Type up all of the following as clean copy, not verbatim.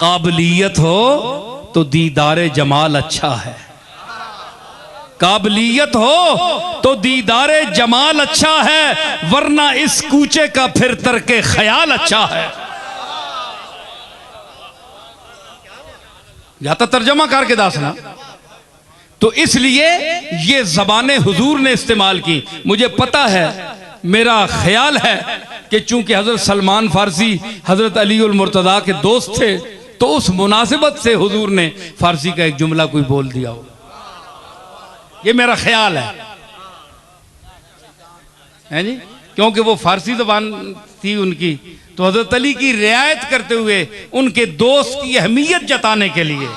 काबिलियत हो तो दीदारे जमाल अच्छा है, काबिलियत हो तो दीदारे जमाल अच्छा है, वरना इस कूचे का फिर तरके ख्याल अच्छा है। या तो तर्जमा करके दासना। तो इसलिए ये ज़बाने हुजूर ने इस्तेमाल की। मुझे पता है, मेरा ख्याल है कि चूंकि हजरत सलमान फारसी हजरत अली उल मुर्तज़ा के दोस्त थे, तो उस मुनासिबत से हुजूर ने फारसी का एक जुमला कोई बोल दिया हो, ये मेरा ख्याल है जी। क्योंकि वो फारसी ज़बान थी उनकी, तो हजरत अली की रियायत करते हुए उनके दोस्त की अहमियत जताने के लिए,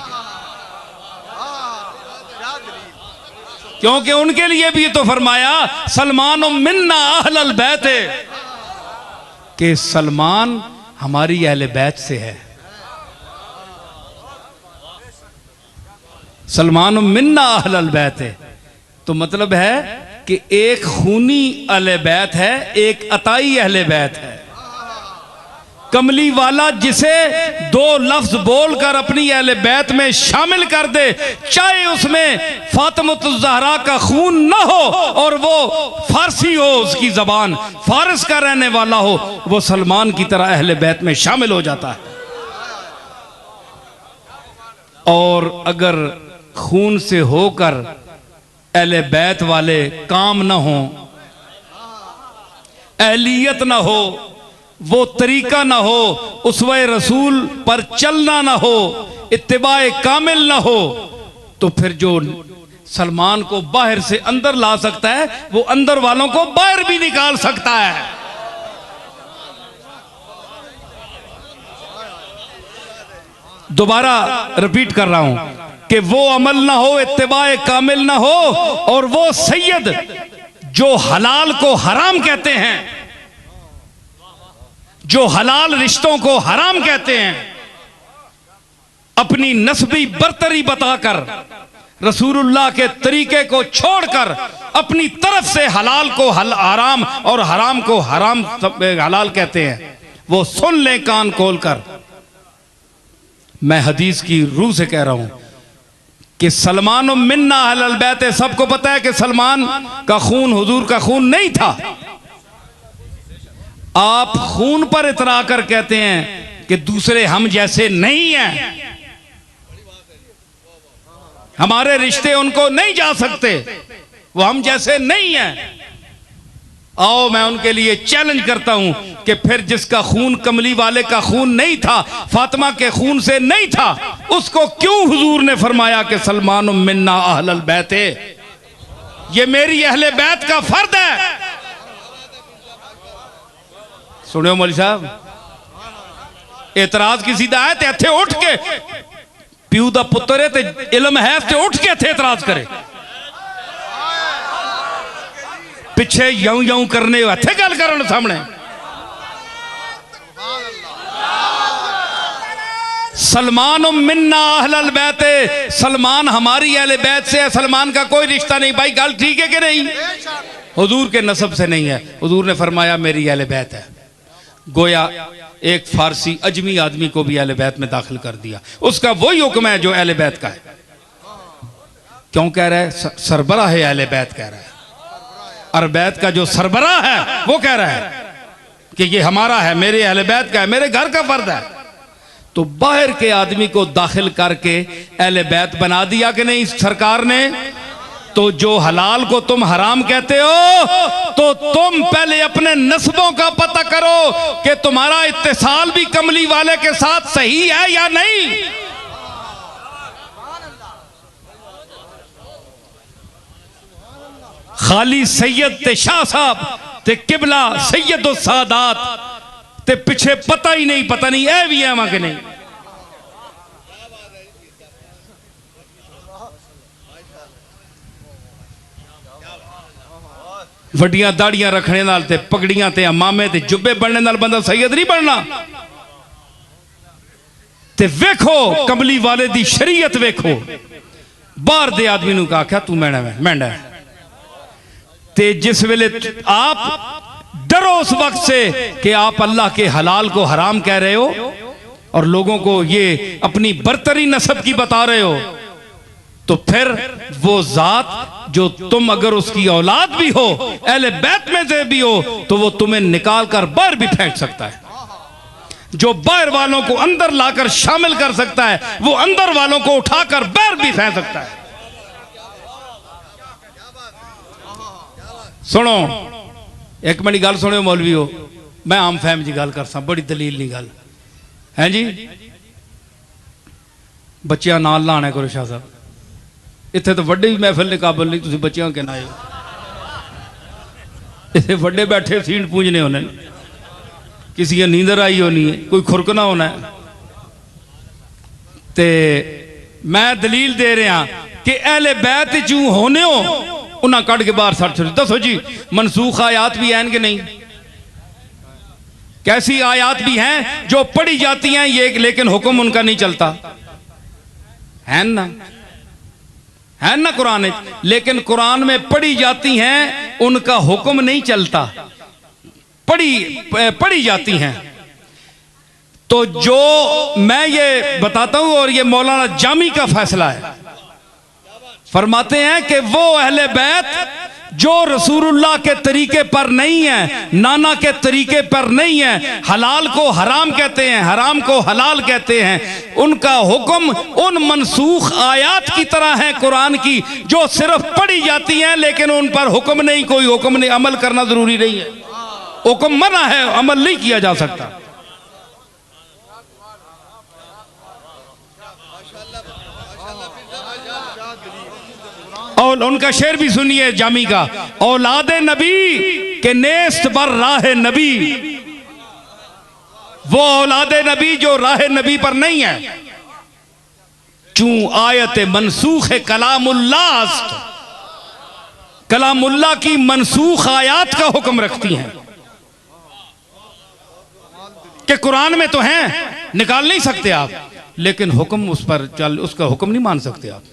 क्योंकि उनके लिए भी तो फरमाया सलमान मिन्ना अहलल बैत, कि सलमान हमारी अहले बैत से है। सलमान मिन्ना अहलल बैत है तो मतलब है कि एक खूनी अहले बैत है, एक अताई अहले बैत है। कमली वाला जिसे दो लफ्ज बोलकर अपनी अहले बैत में शामिल कर दे, चाहे उसमें फातिमतुज़ ज़हरा का खून न हो और वो फारसी हो, उसकी जबान फारस का रहने वाला हो, वो सलमान की तरह अहले बैत में शामिल हो जाता है। और अगर खून से होकर अहले बैत वाले काम न हो, अहलियत न हो, वो तरीका ना हो, उसवे रसूल पर चलना ना हो, इत्तिबाए कामिल ना हो, तो फिर जो सलमान को बाहर से अंदर ला सकता है, वो अंदर वालों को बाहर भी निकाल सकता है। दोबारा रिपीट कर रहा हूं कि वो अमल ना हो, इत्तिबाए कामिल ना हो, और वो सैयद जो हलाल को हराम कहते हैं, जो हलाल रिश्तों को हराम कहते हैं, अपनी नस्बी बरतरी बताकर रसूलुल्लाह के तरीके को छोड़कर अपनी तरफ से हलाल को हराम और हराम को हराम हलाल कहते हैं, वो सुन ले कान खोलकर। मैं हदीस की रूह से कह रहा हूं कि सलमान मिन्ना अहलल बैत, सबको पता है कि सलमान का खून हुजूर का खून नहीं था। आप खून पर इतरा कर कहते हैं कि दूसरे हम जैसे नहीं हैं, हमारे रिश्ते उनको नहीं जा सकते, वो हम जैसे नहीं हैं। आओ मैं उनके लिए चैलेंज करता हूं कि फिर जिसका खून कमली वाले का खून नहीं था, फातिमा के खून से नहीं था, उसको क्यों हुजूर ने फरमाया कि सलमान मिन्ना अहलल बैत, ये मेरी अहले बैत का फर्द है। सुनियो मौलवी साहब, एतराज किसी दा है ते इत्थे उठ के प्यू दा पुत्तर है ते इल्म है ते उठ के इत्थे एतराज करे, पिछे यऊ यऊ करने इत्थे गल करन सामने। सलमान मिन्ना अहलल बैत, सलमान हमारी अहले बैत से है, सलमान का कोई रिश्ता नहीं। भाई गल ठीक है कि नहीं? हुजूर के नसब से नहीं है। हुजूर ने फरमाया मेरी अहले बैत है। गोया एक फारसी अजमी आदमी को भी अहले बैत में दाखिल कर दिया, उसका वही हुक्म है जो अहले बैत का है। क्यों कह रहा है? सरबराह है अहले बैत कह रहा है, और बैत का जो सरबराह है वो कह रहा है कि ये हमारा है, मेरे अहले बैत का है, मेरे घर का फर्द है। तो बाहर के आदमी को दाखिल करके अहले बैत बना दिया कि नहीं सरकार ने? तो जो हलाल को तुम हराम कहते हो, तो तुम पहले अपने नस्बों का पता करो कि तुम्हारा इत्तिसाल भी कमली वाले के साथ सही है या नहीं। खाली सैयद ते शाह साहब ते किबला सैयद सादात ते पिछे पता ही नहीं, पता नहीं है भी है वहां के नहीं। वड्डियां दाड़ियां रखने नाल ते पगड़ियां ते अमामे ते जुब्बे बनने नाल बंदा सैयद नहीं बनना। ते वेखो कमली वाले दी शरीयत वेखो, बाहर दे आदमी नूं आख्या तू मैंडा है, ते जिस वेले आप डरो उस वक्त से कि आप अल्लाह के हलाल को हराम कह रहे हो, और लोगों को ये अपनी बरतरी नस्ब की बता रहे हो, तो फिर वो जात जो तुम अगर उसकी औलाद भी हो, अहले बैत में से भी हो, तो वो तुम्हें निकाल कर बाहर भी फेंक सकता है। जो बाहर वालों को अंदर लाकर शामिल कर सकता है, वो अंदर वालों को उठाकर बाहर भी फेंक सकता है। सुनो एक मिनट गल सुनो मौलवी हो, मैं आम फहम जी गल कर सा, बड़ी दलील नहीं गल है जी। बच्चियां नाल लाना करो शाह साहब, इतने तो वड्डे भी महफिल ने काबल नहीं, तुम बच्चियां कहना आए इतने वड्डे बैठे सीट पूजने होने, किसी की नींदर आई होनी है, कोई खुरकना होना है। ते मैं दलील दे रहा कि अहले बैत चू होने हो उन्हें कट के बाहर सट छोड़ी। दसो जी मनसूख आयात भी हैं कि नहीं? कैसी आयात भी हैं जो पढ़ी जाती हैं ये, लेकिन हुक्म उनका नहीं चलता है ना, है ना कुरान में, लेकिन कुरान में पढ़ी जाती हैं उनका हुक्म नहीं चलता, पढ़ी जाती हैं। तो जो मैं ये बताता हूं और ये मौलाना जामी का फैसला है, फरमाते हैं कि वो अहले बैत जो रसूलुल्लाह के तरीके पर नहीं है, नाना के तरीके पर नहीं है, हलाल को हराम कहते हैं, हराम को हलाल कहते हैं, उनका हुक्म उन मनसूख आयात की तरह है कुरान की, जो सिर्फ पढ़ी जाती हैं लेकिन उन पर हुक्म नहीं, कोई हुक्म नहीं, अमल करना जरूरी नहीं है। हुक्म मना है, अमल नहीं किया जा सकता। और उनका शेर भी सुनिए जामी का, औलादे नबी के नेस्त पर राह नबी, वो औलादे नबी जो राह नबी पर नहीं है, चूं आयत मनसूख कलामुल्लाह, कलामुल्लाह की मनसूख आयात का हुक्म रखती हैं कि कुरान में तो हैं, निकाल नहीं सकते आप, लेकिन हुक्म उस पर चल, उसका हुक्म नहीं मान सकते आप।